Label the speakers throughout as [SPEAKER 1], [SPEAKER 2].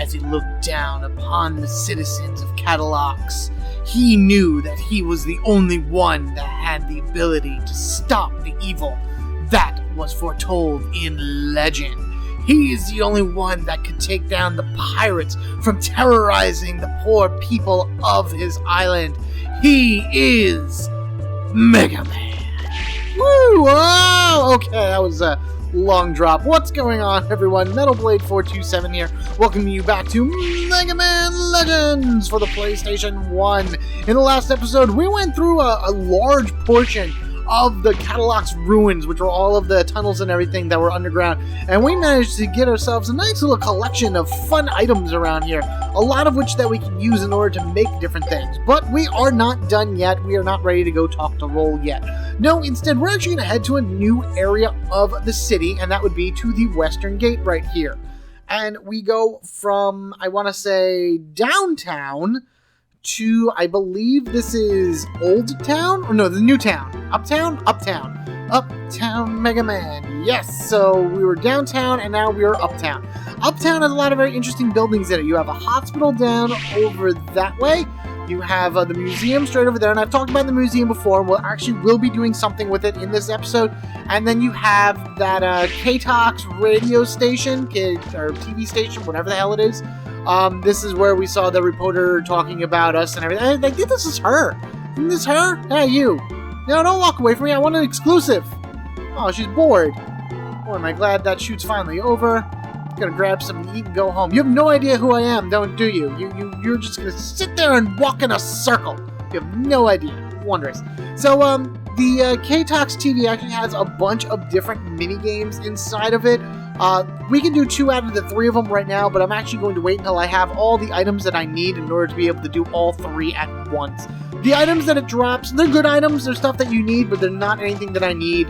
[SPEAKER 1] as he looked down upon the citizens of Catalox. He knew that he was the only one that had the ability to stop the evil that was foretold in legend. He is the only one that could take down the pirates from terrorizing the poor people of his island. He is Mega Man. Woo! Oh, okay, that was a long drop. What's going on, everyone? Metal Blade 427 here, welcoming you back to Mega Man Legends for the PlayStation 1. In the last episode, we went through a large portion of the Catalox ruins, which were all of the tunnels and everything that were underground, and we managed to get ourselves a nice little collection of fun items around here, a lot of which that we can use in order to make different things. But we are not done yet. We are not ready to go talk to Roll yet. No, instead we're actually going to head to a new area of the city, and that would be to the Western Gate right here. And we go from, I want to say, downtown to, I believe this is Old Town? Or no, the New Town. Uptown? Uptown. Uptown Mega Man. Yes, so we were downtown and now we are uptown. Uptown has a lot of very interesting buildings in it. You have a hospital down over that way. You have the museum straight over there, and I've talked about the museum before. We'll be doing something with it in this episode. And then you have that K-Tox radio station, or TV station, whatever the hell it is. This is where we saw the reporter talking about us and everything. I think this is her. Isn't this her? Hey, you. No, don't walk away from me. I want an exclusive. Oh, she's bored. Boy, am I glad that shoot's finally over. Gonna grab something to eat and go home. You have no idea who I am, don't do you? You're just gonna sit there and walk in a circle. You have no idea. Wondrous. So, the K-Tox TV actually has a bunch of different mini games inside of it. We can do 2 out of the 3 of them right now, but I'm actually going to wait until I have all the items that I need in order to be able to do all 3 at once. The items that it drops, they're good items, they're stuff that you need, but they're not anything that I need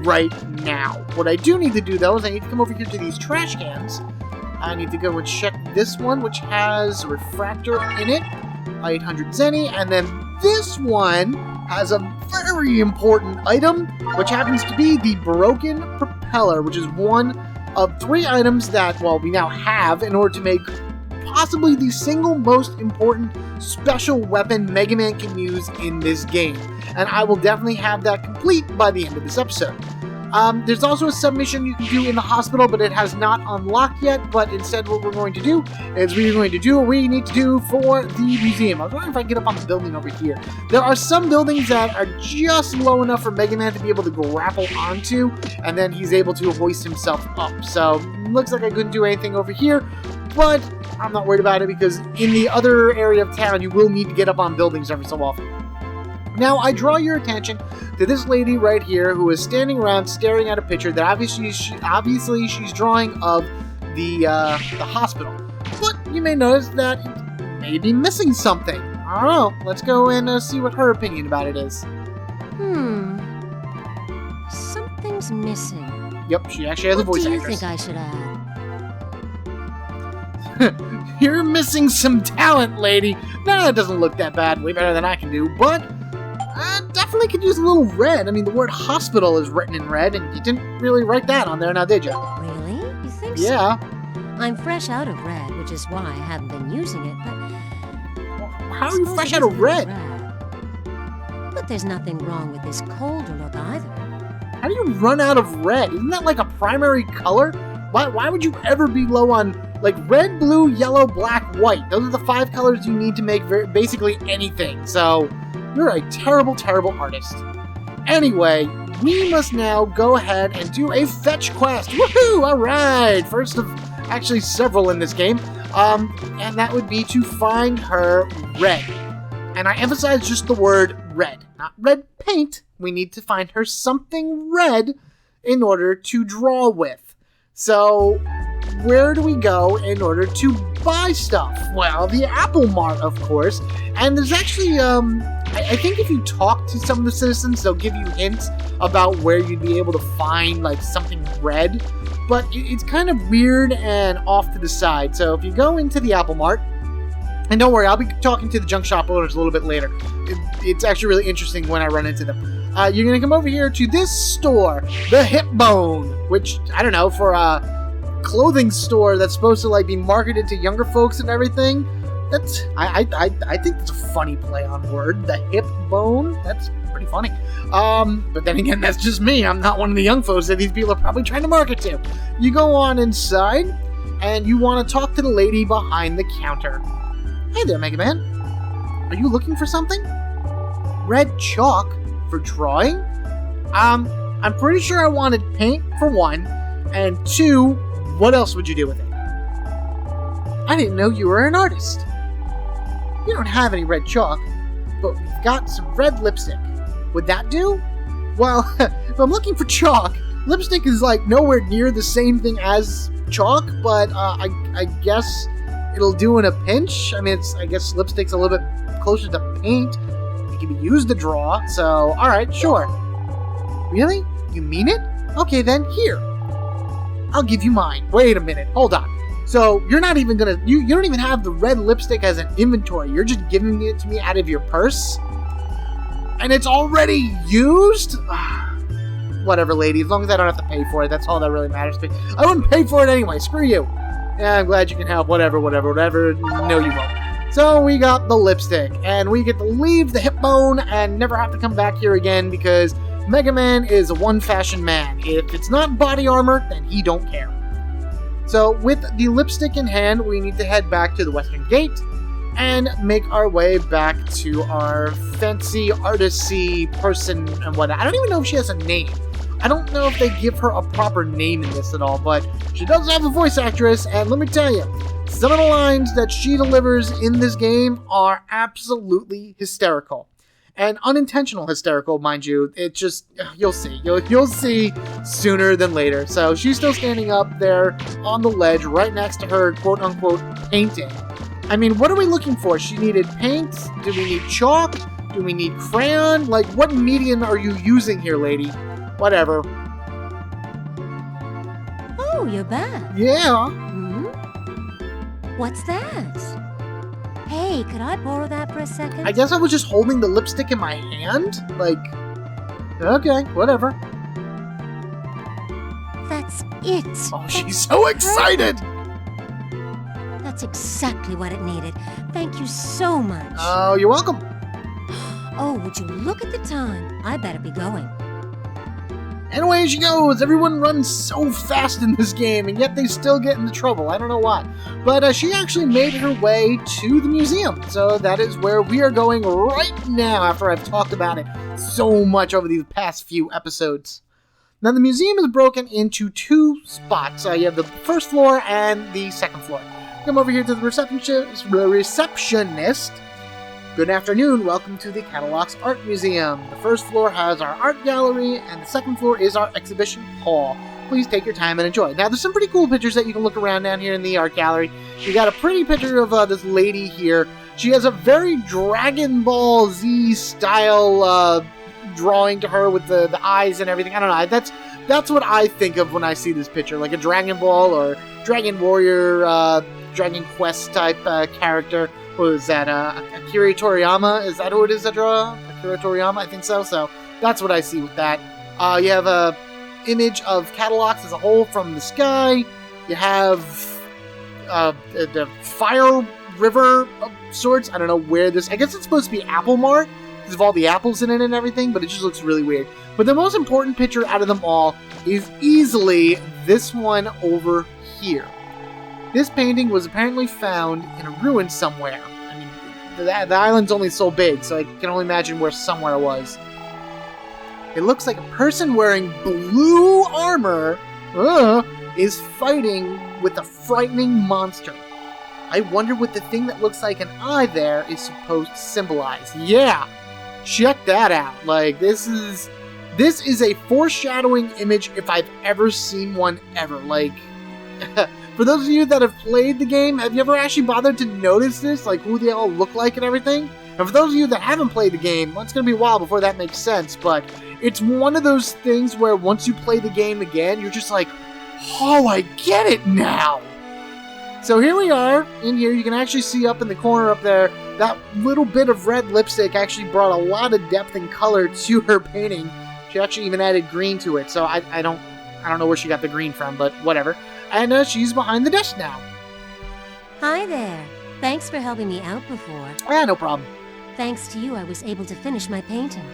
[SPEAKER 1] right now. What I do need to do, though, is I need to come over here to these trash cans. I need to go and check this one, which has Refractor in it, 800 Zenny, and then this one has a very important item, which happens to be the Broken Propeller, which is one of 3 items that, well, we now have in order to make possibly the single most important special weapon Mega Man can use in this game. And I will definitely have that complete by the end of this episode. There's also a submission you can do in the hospital, but it has not unlocked yet. But instead what we're going to do is we're going to do what we need to do for the museum. I was wondering if I can get up on the building over here. There are some buildings that are just low enough for Mega Man to be able to grapple onto, and then he's able to hoist himself up. So, looks like I couldn't do anything over here, but I'm not worried about it because in the other area of town, you will need to get up on buildings every so often. Now, I draw your attention to this lady right here who is standing around staring at a picture that obviously she's drawing of the hospital. But you may notice that it may be missing something. I don't know. Let's go and see what her opinion about it is.
[SPEAKER 2] Something's missing.
[SPEAKER 1] Yep, she actually has a voice actress.
[SPEAKER 2] What do you think I should add?
[SPEAKER 1] You're missing some talent, lady. No, that doesn't look that bad. Way better than I can do, but I definitely could use a little red. I mean, the word hospital is written in red, and you didn't really write that on there, now did you?
[SPEAKER 2] Really? You think so?
[SPEAKER 1] Yeah.
[SPEAKER 2] I'm fresh out of red, which is why I haven't been using it, but...
[SPEAKER 1] How are you fresh out of red?
[SPEAKER 2] But there's nothing wrong with this colder look either.
[SPEAKER 1] How do you run out of red? Isn't that like a primary color? Why would you ever be low on, like, red, blue, yellow, black, white? Those are the 5 colors you need to make basically anything. So, you're a terrible, terrible artist. Anyway, we must now go ahead and do a fetch quest. Woohoo! Alright! First of actually several in this game. And that would be to find her red. And I emphasize just the word red. Not red paint. We need to find her something red in order to draw with. So, where do we go in order to buy stuff? Well, the Apple Mart, of course. And there's actually, I think if you talk to some of the citizens, they'll give you hints about where you'd be able to find, like, something red. But it's kind of weird and off to the side. So if you go into the Apple Mart, and don't worry, I'll be talking to the junk shop owners a little bit later. It's actually really interesting when I run into them. You're going to come over here to this store, the Hip Bone, which, I don't know, for clothing store that's supposed to like be marketed to younger folks and everything. That's I think that's a funny play on word. The hip bone. That's pretty funny. But then again, that's just me. I'm not one of the young folks that these people are probably trying to market to. You go on inside, and you want to talk to the lady behind the counter. Hey there, Mega Man. Are you looking for something? Red chalk for drawing? I'm pretty sure I wanted paint for one, and two, what else would you do with it? I didn't know you were an artist. We don't have any red chalk, but we've got some red lipstick. Would that do? Well, if I'm looking for chalk, lipstick is like nowhere near the same thing as chalk, but I guess it'll do in a pinch. I mean, I guess lipstick's a little bit closer to paint. It can be used to draw, so alright, sure. Really? You mean it? Okay then, here. I'll give you mine. Wait a minute, hold on. So, you're not even gonna, you don't even have the red lipstick as an inventory. You're just giving it to me out of your purse? And it's already used? Whatever, lady, as long as I don't have to pay for it, that's all that really matters to me. I wouldn't pay for it anyway, screw you. Yeah, I'm glad you can help, whatever. No, you won't. So, we got the lipstick, and we get to leave the hip bone and never have to come back here again because Mega Man is a one-fashion man. If it's not body armor, then he don't care. So, with the lipstick in hand, we need to head back to the Western Gate and make our way back to our fancy artisty person and whatnot. I don't even know if she has a name. I don't know if they give her a proper name in this at all, but she does have a voice actress, and let me tell you, some of the lines that she delivers in this game are absolutely hysterical. And unintentional hysterical, mind you. It just, you'll see. You'll see sooner than later. So she's still standing up there on the ledge right next to her quote-unquote painting. I mean, what are we looking for? She needed paint? Do we need chalk? Do we need crayon? Like, what medium are you using here, lady? Whatever.
[SPEAKER 2] Oh, you're back.
[SPEAKER 1] Yeah.
[SPEAKER 2] Hmm? What's that? Hey, could I borrow that for a second?
[SPEAKER 1] I guess I was just holding the lipstick in my hand? Like, okay, whatever.
[SPEAKER 2] That's it.
[SPEAKER 1] Oh, she's so excited!
[SPEAKER 2] That's exactly what it needed. Thank you so much.
[SPEAKER 1] Oh, you're welcome.
[SPEAKER 2] Oh, would you look at the time? I better be going.
[SPEAKER 1] And away she goes. Everyone runs so fast in this game, and yet they still get into trouble. I don't know why. But she actually made her way to the museum. So that is where we are going right now after I've talked about it so much over these past few episodes. Now, the museum is broken into two spots. You have the first floor and the second floor. Come over here to the receptionist. Good afternoon, welcome to the Catalox Art Museum. The first floor has our art gallery, and the second floor is our exhibition hall. Please take your time and enjoy. Now, there's some pretty cool pictures that you can look around down here in the art gallery. You got a pretty picture of this lady here. She has a very Dragon Ball Z style drawing to her with the eyes and everything. I don't know, that's what I think of when I see this picture, like a Dragon Ball or Dragon Warrior, Dragon Quest type character. What is that, Akira Toriyama? Is that who it is that draw? Akira Toriyama? I think so. So that's what I see with that. You have a image of Catalox as a whole from the sky. You have the fire river of sorts. I don't know where this... I guess it's supposed to be Apple Mart because of all the apples in it and everything, but it just looks really weird. But the most important picture out of them all is easily this one over here. This painting was apparently found in a ruin somewhere. I mean, the island's only so big, so I can only imagine where somewhere was. It looks like a person wearing blue armor is fighting with a frightening monster. I wonder what the thing that looks like an eye there is supposed to symbolize. Yeah, check that out. Like, this is a foreshadowing image if I've ever seen one ever. Like... For those of you that have played the game, have you ever actually bothered to notice this? Like, who they all look like and everything? And for those of you that haven't played the game, well, it's going to be a while before that makes sense, but it's one of those things where once you play the game again, you're just like, oh, I get it now! So here we are, in here, you can actually see up in the corner up there, that little bit of red lipstick actually brought a lot of depth and color to her painting. She actually even added green to it, so I don't know where she got the green from, but whatever. and she's behind the desk now.
[SPEAKER 2] Hi there. Thanks for helping me out before.
[SPEAKER 1] No problem.
[SPEAKER 2] Thanks to you, I was able to finish my painting.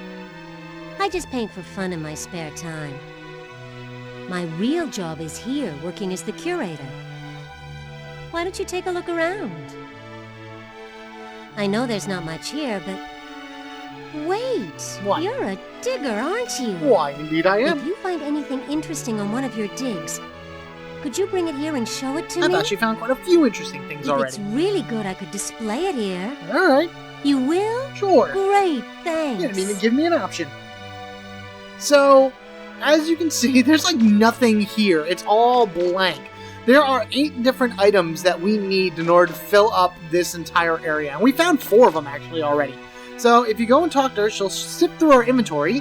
[SPEAKER 2] I just paint for fun in my spare time. My real job is here, working as the curator. Why don't you take a look around? I know there's not much here, but... Wait!
[SPEAKER 1] What?
[SPEAKER 2] You're a digger, aren't you?
[SPEAKER 1] Why, indeed I am.
[SPEAKER 2] If you find anything interesting on one of your digs, could you bring it here and show it to
[SPEAKER 1] I
[SPEAKER 2] me?
[SPEAKER 1] thought you found quite a few interesting things
[SPEAKER 2] If
[SPEAKER 1] already.
[SPEAKER 2] it's really good, I could display it here.
[SPEAKER 1] Alright,
[SPEAKER 2] You will?
[SPEAKER 1] sure.
[SPEAKER 2] Great, thanks.
[SPEAKER 1] You didn't even give me an option. So, as you can see, there's like nothing here. It's all blank. There are 8 different items that we need in order to fill up this entire area. And we found 4 of them actually already. So if you go and talk to her, she'll sift through our inventory.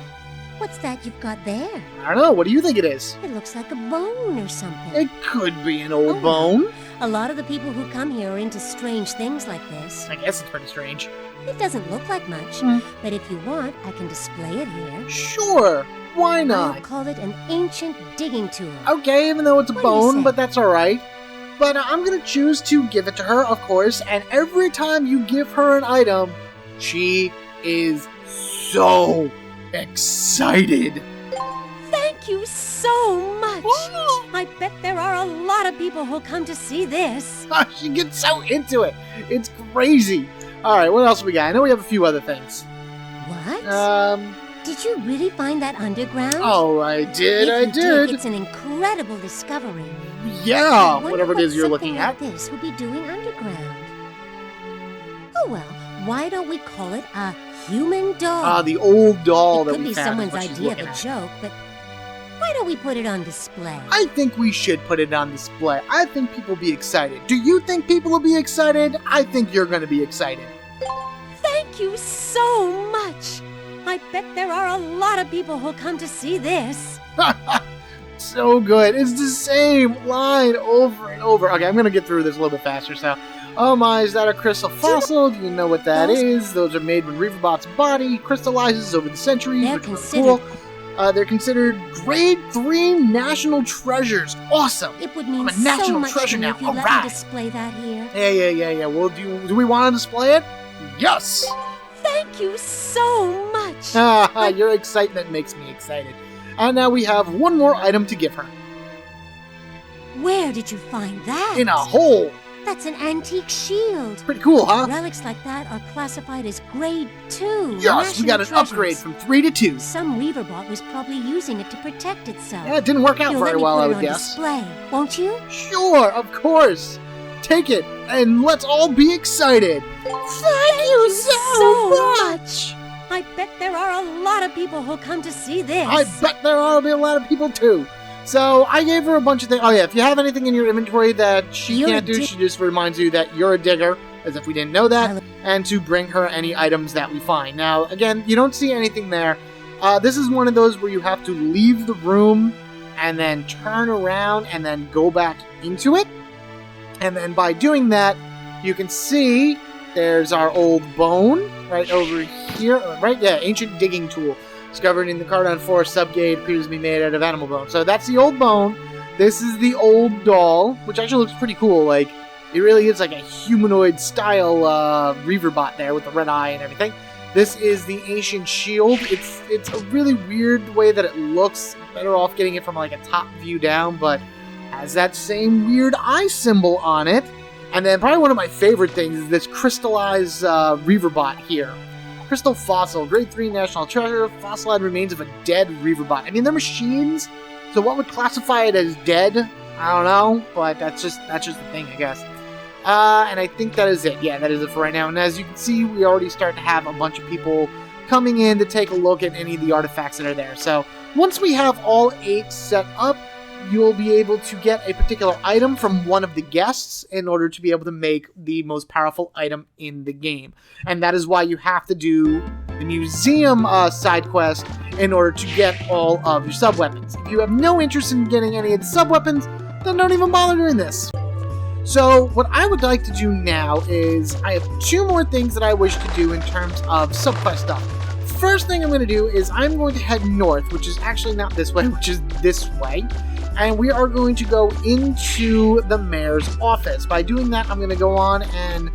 [SPEAKER 2] What's that you've got there?
[SPEAKER 1] I don't know, what do you think it is?
[SPEAKER 2] It looks like a bone or something.
[SPEAKER 1] It could be an old
[SPEAKER 2] Oh.
[SPEAKER 1] bone.
[SPEAKER 2] A lot of the people who come here are into strange things like this.
[SPEAKER 1] I guess it's pretty strange.
[SPEAKER 2] It doesn't look like much,
[SPEAKER 1] Hmm.
[SPEAKER 2] but if you want, I can display it here.
[SPEAKER 1] Sure, why
[SPEAKER 2] I'll
[SPEAKER 1] not?
[SPEAKER 2] call it an ancient digging tool.
[SPEAKER 1] Okay, even though it's a
[SPEAKER 2] What do you
[SPEAKER 1] bone,
[SPEAKER 2] say?
[SPEAKER 1] but that's alright. But I'm gonna choose to give it to her, of course, and every time you give her an item, she is so excited.
[SPEAKER 2] Thank you so much! I bet there are a lot of people who'll come to see this.
[SPEAKER 1] She gets so into it. It's crazy. Alright, what else we got? I know we have a few other things.
[SPEAKER 2] What? Did you really find that underground?
[SPEAKER 1] Oh, I did,
[SPEAKER 2] If
[SPEAKER 1] I
[SPEAKER 2] you
[SPEAKER 1] did.
[SPEAKER 2] It's an incredible discovery.
[SPEAKER 1] Yeah,
[SPEAKER 2] I wonder
[SPEAKER 1] whatever it
[SPEAKER 2] what
[SPEAKER 1] is you're
[SPEAKER 2] something
[SPEAKER 1] looking
[SPEAKER 2] like
[SPEAKER 1] at.
[SPEAKER 2] this would be doing underground. Oh well, why don't we call it a human doll?
[SPEAKER 1] The old doll
[SPEAKER 2] it
[SPEAKER 1] that
[SPEAKER 2] could
[SPEAKER 1] we
[SPEAKER 2] be
[SPEAKER 1] found is
[SPEAKER 2] someone's
[SPEAKER 1] what she's
[SPEAKER 2] idea of
[SPEAKER 1] looking
[SPEAKER 2] a
[SPEAKER 1] at.
[SPEAKER 2] joke, but why don't we put it on display?
[SPEAKER 1] I think we should put it on display. I think people will be excited. Do you think people will be excited? I think you're going to be excited.
[SPEAKER 2] Thank you so much! I bet there are a lot of people who'll come to see this.
[SPEAKER 1] So good. It's the same line over and over. Okay, I'm going to get through this a little bit faster. So, oh my, is that a crystal fossil? Do you know what that is? Those are made when Reaverbot's body crystallizes over the centuries,
[SPEAKER 2] They're
[SPEAKER 1] which is really
[SPEAKER 2] considered.
[SPEAKER 1] cool. They're considered grade 3 national treasures. Awesome.
[SPEAKER 2] It would mean
[SPEAKER 1] I'm a
[SPEAKER 2] so
[SPEAKER 1] national
[SPEAKER 2] much
[SPEAKER 1] treasure
[SPEAKER 2] to me
[SPEAKER 1] now.
[SPEAKER 2] if you let
[SPEAKER 1] Alright.
[SPEAKER 2] me display that here.
[SPEAKER 1] Yeah. Well, do we want to display it? Yes.
[SPEAKER 2] Thank you so much!
[SPEAKER 1] Your excitement makes me excited. And now we have one more item to give her.
[SPEAKER 2] Where did you find that?
[SPEAKER 1] In a hole.
[SPEAKER 2] That's an antique shield.
[SPEAKER 1] Pretty cool, huh?
[SPEAKER 2] Relics like that are classified as grade 2.
[SPEAKER 1] Yes, we got an
[SPEAKER 2] national
[SPEAKER 1] upgrade
[SPEAKER 2] treasures.
[SPEAKER 1] from 3 to 2.
[SPEAKER 2] Some Reaverbot was probably using it to protect itself.
[SPEAKER 1] Yeah, it didn't work out
[SPEAKER 2] You'll
[SPEAKER 1] very
[SPEAKER 2] let me
[SPEAKER 1] well,
[SPEAKER 2] put
[SPEAKER 1] I
[SPEAKER 2] it
[SPEAKER 1] would
[SPEAKER 2] on
[SPEAKER 1] guess.
[SPEAKER 2] display, won't you?
[SPEAKER 1] Sure, of course. Take it, and let's all be excited. Thank you so much.
[SPEAKER 2] I bet there are a lot of people who'll come to see this.
[SPEAKER 1] I bet there will be a lot of people too. So I gave her a bunch of things. Oh yeah, if you have anything in your inventory that she
[SPEAKER 2] You're
[SPEAKER 1] can't
[SPEAKER 2] a
[SPEAKER 1] do, she just reminds you that you're a digger, as if we didn't know that, and to bring her any items that we find. Now, again, you don't see anything there. This is one of those where you have to leave the room and then turn around and then go back into it. And then by doing that, you can see there's our old bone right over here. Right, yeah, ancient digging tool. Discovered in the Cardon Forest subgate, appears to be made out of animal bone. So that's the old bone. This is the old doll, which actually looks pretty cool. Like, it really is like a humanoid style Reaverbot there with the red eye and everything. This is the ancient shield. It's a really weird way that it looks. Better off getting it from like a top view down, but has that same weird eye symbol on it. And then probably one of my favorite things is this crystallized Reaverbot here. Crystal fossil, grade 3 national treasure, fossilized remains of a dead Reaverbot. I mean, they're machines, so what would classify it as dead? I don't know, but that's just the thing, I guess. And I think that is it. Yeah, that is it for right now. And as you can see, we already start to have a bunch of people coming in to take a look at any of the artifacts that are there. So once we have all 8 set up, you'll be able to get a particular item from one of the guests in order to be able to make the most powerful item in the game. And that is why you have to do the museum side quest in order to get all of your sub-weapons. If you have no interest in getting any of the sub-weapons, then don't even bother doing this. So what I would like to do now is I have 2 more things that I wish to do in terms of sub-quest stuff. First thing I'm going to do is I'm going to head north, which is actually not this way, which is this way. and we are going to go into the mayor's office. By doing that, I'm going to go on and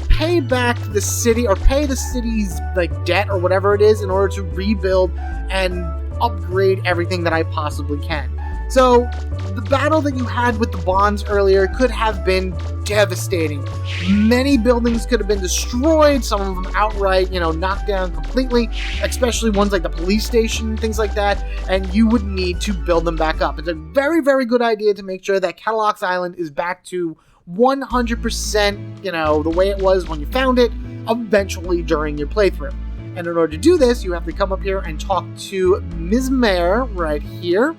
[SPEAKER 1] pay back the city, or pay the city's like debt or whatever it is, in order to rebuild and upgrade everything that I possibly can. So the battle that you had with the bonds earlier could have been devastating. Many buildings could have been destroyed, some of them outright, knocked down completely, especially ones like the police station, things like that, and you would need to build them back up. It's a very, very good idea to make sure that Catalox Island is back to 100%, the way it was when you found it, eventually during your playthrough. And in order to do this, you have to come up here and talk to Ms. Mayor right here,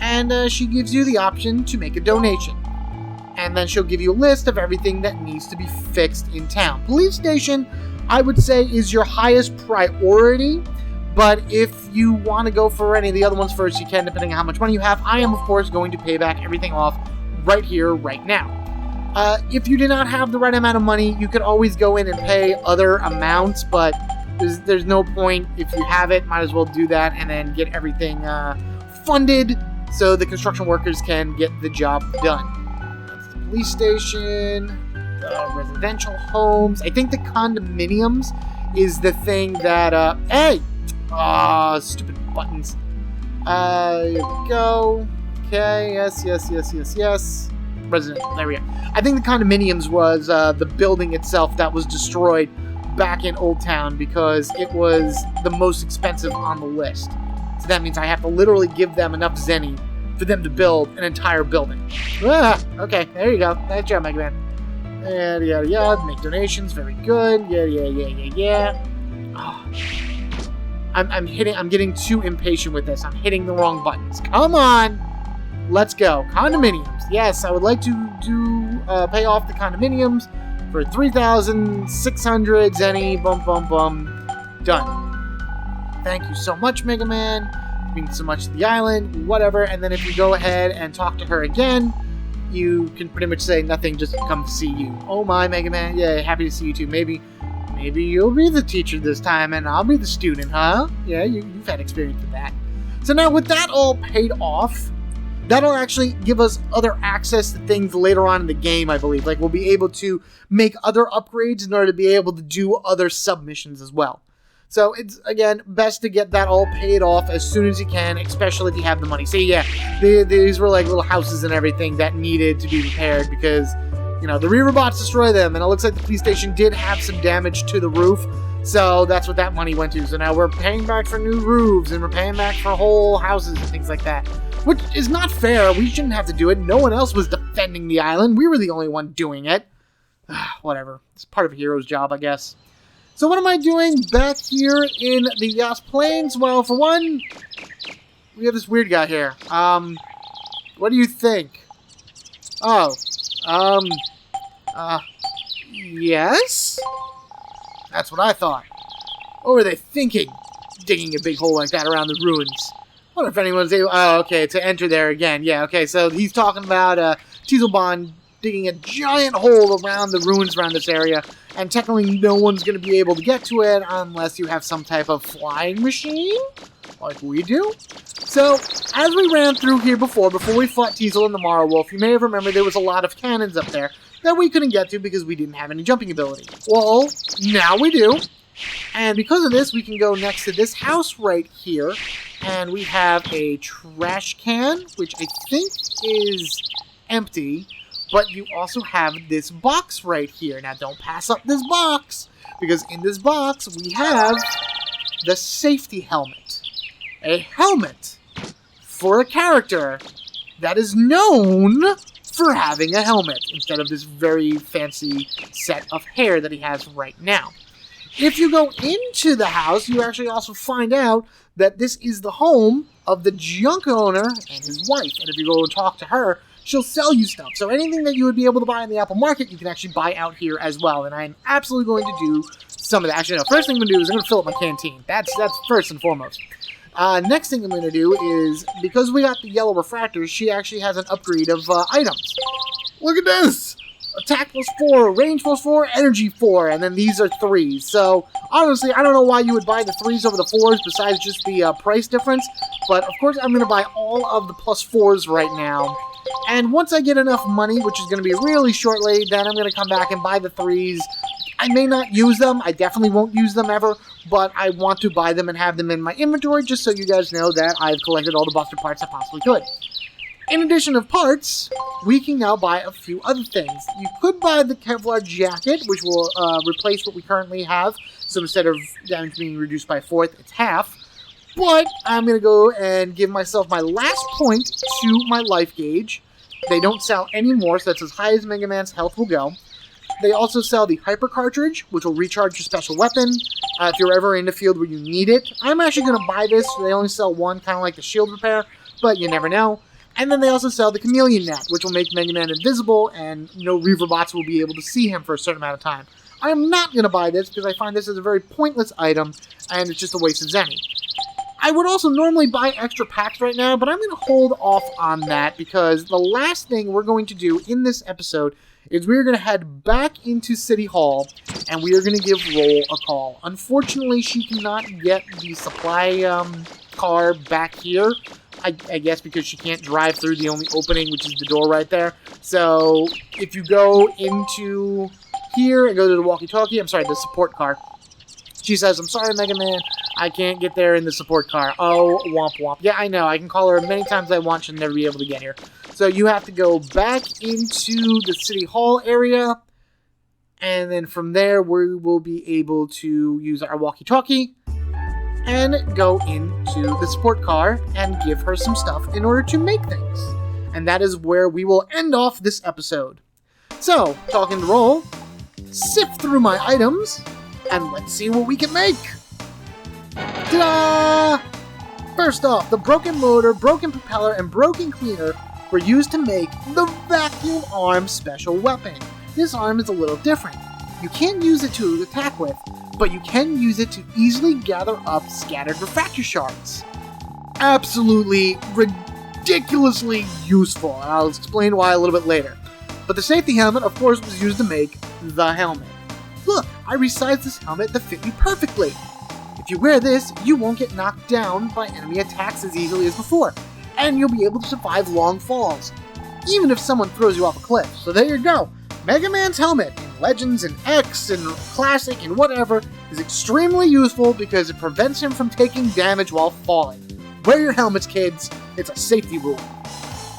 [SPEAKER 1] and she gives you the option to make a donation. And then she'll give you a list of everything that needs to be fixed in town. Police station, I would say, is your highest priority, but if you want to go for any of the other ones first, you can, depending on how much money you have. I am, of course, going to pay back everything off right here, right now. If you do not have the right amount of money, you could always go in and pay other amounts, but there's no point. If you have it, might as well do that and then get everything funded so the construction workers can get the job done. That's the police station, the residential homes. I think the condominiums is the thing that, hey! Stupid buttons. Here we go. Okay, yes. Residential, there we go. I think the condominiums was the building itself that was destroyed back in Old Town because it was the most expensive on the list. So that means I have to literally give them enough zenny for them to build an entire building. Okay, there you go. Nice job, Mega Man. Yada. Make donations, very good. Yeah. Oh. I'm getting too impatient with this. I'm hitting the wrong buttons. Come on! Let's go. Condominiums. Yes, I would like to pay off the condominiums for 3,600 zenny. Bum. Done. Thank you so much, Mega Man. It means so much to the island, whatever. And then if you go ahead and talk to her again, you can pretty much say nothing, just come to see you. Oh my, Mega Man. Yeah, happy to see you too. Maybe you'll be the teacher this time and I'll be the student, huh? Yeah, you've had experience with that. So now with that all paid off, that'll actually give us other access to things later on in the game, I believe. Like, we'll be able to make other upgrades in order to be able to do other submissions as well. So it's, again, best to get that all paid off as soon as you can, especially if you have the money. See, yeah, these were like little houses and everything that needed to be repaired because, the Reaver bots destroyed them, and it looks like the police station did have some damage to the roof, so that's what that money went to. So now we're paying back for new roofs, and we're paying back for whole houses and things like that, which is not fair. We shouldn't have to do it. No one else was defending the island. We were the only one doing it. Whatever. It's part of a hero's job, I guess. So what am I doing back here in the Yas Plains? Well, for one, we have this weird guy here. What do you think? Yes? That's what I thought. What were they thinking? Digging a big hole like that around the ruins. I wonder if anyone's able... Oh, okay, to enter there again. Yeah, okay, so he's talking about Teaselbond digging a giant hole around the ruins around this area, and technically no one's going to be able to get to it unless you have some type of flying machine, like we do. So, as we ran through here before we fought Teasel and the Mara Wolf, you may have remembered there was a lot of cannons up there that we couldn't get to because we didn't have any jumping ability. Well, now we do. And because of this, we can go next to this house right here, and we have a trash can, which I think is empty, but you also have this box right here. Now, don't pass up this box, because in this box, we have the safety helmet. A helmet for a character that is known for having a helmet, instead of this very fancy set of hair that he has right now. If you go into the house, you actually also find out that this is the home of the junk owner and his wife. And if you go and talk to her, she'll sell you stuff. So anything that you would be able to buy in the Apple Market, you can actually buy out here as well. And I'm absolutely going to do some of that. Actually, no, first thing I'm going to do is I'm going to fill up my canteen. That's first and foremost. Next thing I'm going to do is, because we got the yellow refractors, she actually has an upgrade of items. Look at this! attack +4, range +4, energy 4, and then these are 3s. So, honestly, I don't know why you would buy the 3s over the 4s besides just the price difference, but of course I'm going to buy all of the +4s right now. And once I get enough money, which is going to be really shortly, then I'm going to come back and buy the 3s. I may not use them, I definitely won't use them ever, but I want to buy them and have them in my inventory just so you guys know that I've collected all the Buster parts I possibly could. In addition of parts, we can now buy a few other things. You could buy the Kevlar jacket, which will replace what we currently have, so instead of damage being reduced by 1/4, it's half. But I'm going to go and give myself my last point to my life gauge. They don't sell anymore, so that's as high as Mega Man's health will go. They also sell the Hyper Cartridge, which will recharge your special weapon if you're ever in the field where you need it. I'm actually going to buy this. They only sell one, kind of like the shield repair, but you never know. And then they also sell the Chameleon Net, which will make Mega Man invisible, and no Reaverbots will be able to see him for a certain amount of time. I'm not going to buy this because I find this as a very pointless item, and it's just a waste of Zenny. I would also normally buy extra packs right now, but I'm going to hold off on that because the last thing we're going to do in this episode is we're going to head back into City Hall, and we are going to give Roll a call. Unfortunately, she cannot get the supply car back here, I guess because she can't drive through the only opening, which is the door right there. So if you go into here and go to the walkie-talkie, the support car, she says, "I'm sorry, Mega Man, I can't get there in the support car." Oh, womp womp. Yeah, I know, I can call her many times I want, she'll never be able to get here. So you have to go back into the City Hall area, and then from there we will be able to use our walkie-talkie and go into the support car and give her some stuff in order to make things. And that is where we will end off this episode. So, talking to Roll, sift through my items, and let's see what we can make. Ta-da! First off, the broken motor, broken propeller, and broken cleaner were used to make the Vacuum Arm special weapon. This arm is a little different. You can't use it to attack with, but you can use it to easily gather up scattered refractor shards. Absolutely ridiculously useful, and I'll explain why a little bit later. But the safety helmet, of course, was used to make the helmet. Look, I resized this helmet to fit you perfectly. If you wear this, you won't get knocked down by enemy attacks as easily as before, and you'll be able to survive long falls, even if someone throws you off a cliff. So there you go. Mega Man's helmet in Legends and X and Classic and whatever is extremely useful because it prevents him from taking damage while falling. Wear your helmets, kids. It's a safety rule.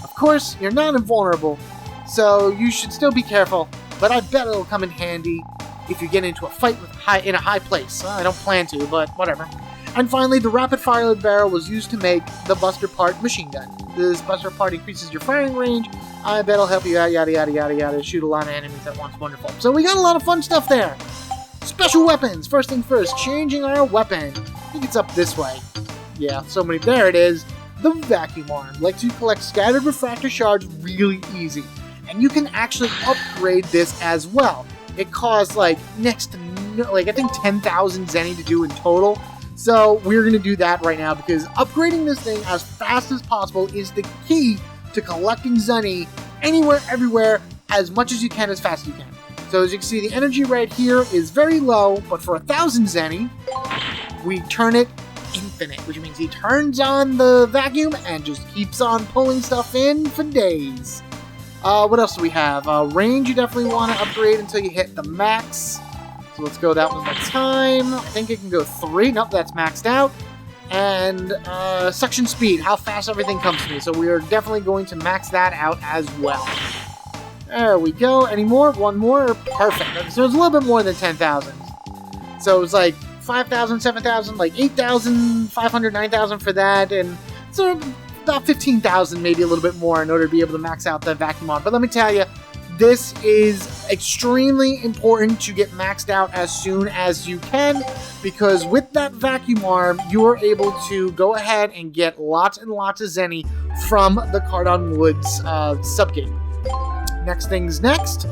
[SPEAKER 1] Of course, you're not invulnerable, so you should still be careful, but I bet it'll come in handy if you get into a fight in a high place. I don't plan to, but whatever. And finally, the rapid fire barrel was used to make the Buster Part machine gun. This Buster Part increases your firing range. I bet it'll help you out, yada yada yada yada, shoot a lot of enemies at once. Wonderful. So we got a lot of fun stuff there. Special weapons. First thing first, changing our weapon. I think it's up this way. Yeah, so many. There it is. The Vacuum Arm lets you collect scattered refractor shards really easy. And you can actually upgrade this as well. It costs next to I think 10,000 Zenny to do in total. So we're going to do that right now because upgrading this thing as fast as possible is the key to collecting Zenny anywhere, everywhere, as much as you can, as fast as you can. So as you can see, the energy right here is very low, but for 1,000 Zenny, we turn it infinite, which means he turns on the vacuum and just keeps on pulling stuff in for days. What else do we have? Range you definitely want to upgrade until you hit the max. So let's go that one more time. I think it can go 3. Nope, that's maxed out. And suction speed, how fast everything comes to me. So we are definitely going to max that out as well. There we go. Any more? One more? Perfect. So it's a little bit more than 10,000. So it's 5,000, 7,000, 8,500, 9,000 for that. And so about 15,000, maybe a little bit more in order to be able to max out the vacuum arm. But let me tell you, this is extremely important to get maxed out as soon as you can, because with that vacuum arm, you are able to go ahead and get lots and lots of Zenny from the Cardon Woods subgame. Next thing's next.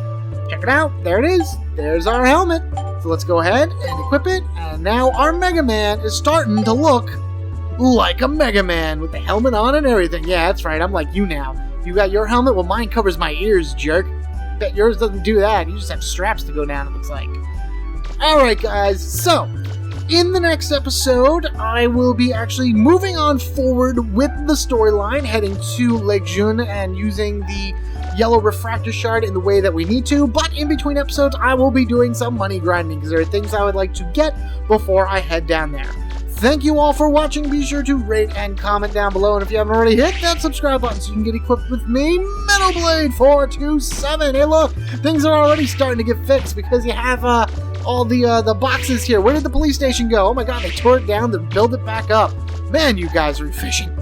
[SPEAKER 1] Check it out. There it is. There's our helmet. So let's go ahead and equip it. And now our Mega Man is starting to look like a Mega Man with the helmet on and everything. Yeah, that's right. I'm like you now. You got your helmet? Well, mine covers my ears, jerk. bet yours doesn't do that. You just have straps to go down, it looks like. Alright, guys, so in the next episode, I will be actually moving on forward with the storyline, heading to Lake June and using the yellow refractor shard in the way that we need to, but in between episodes, I will be doing some money grinding, because there are things I would like to get before I head down there. Thank you all for watching. Be sure to rate and comment down below, and if you haven't already, hit that subscribe button so you can get equipped with me, Metal Blade 427. Hey look, things are already starting to get fixed, because you have all the boxes here. Where did the police station go? Oh my god, they tore it down to build it back up. Man, you guys are efficient.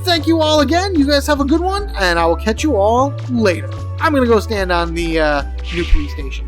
[SPEAKER 1] Thank you all again. You guys have a good one, and I will catch you all later. I'm gonna go stand on the new police station.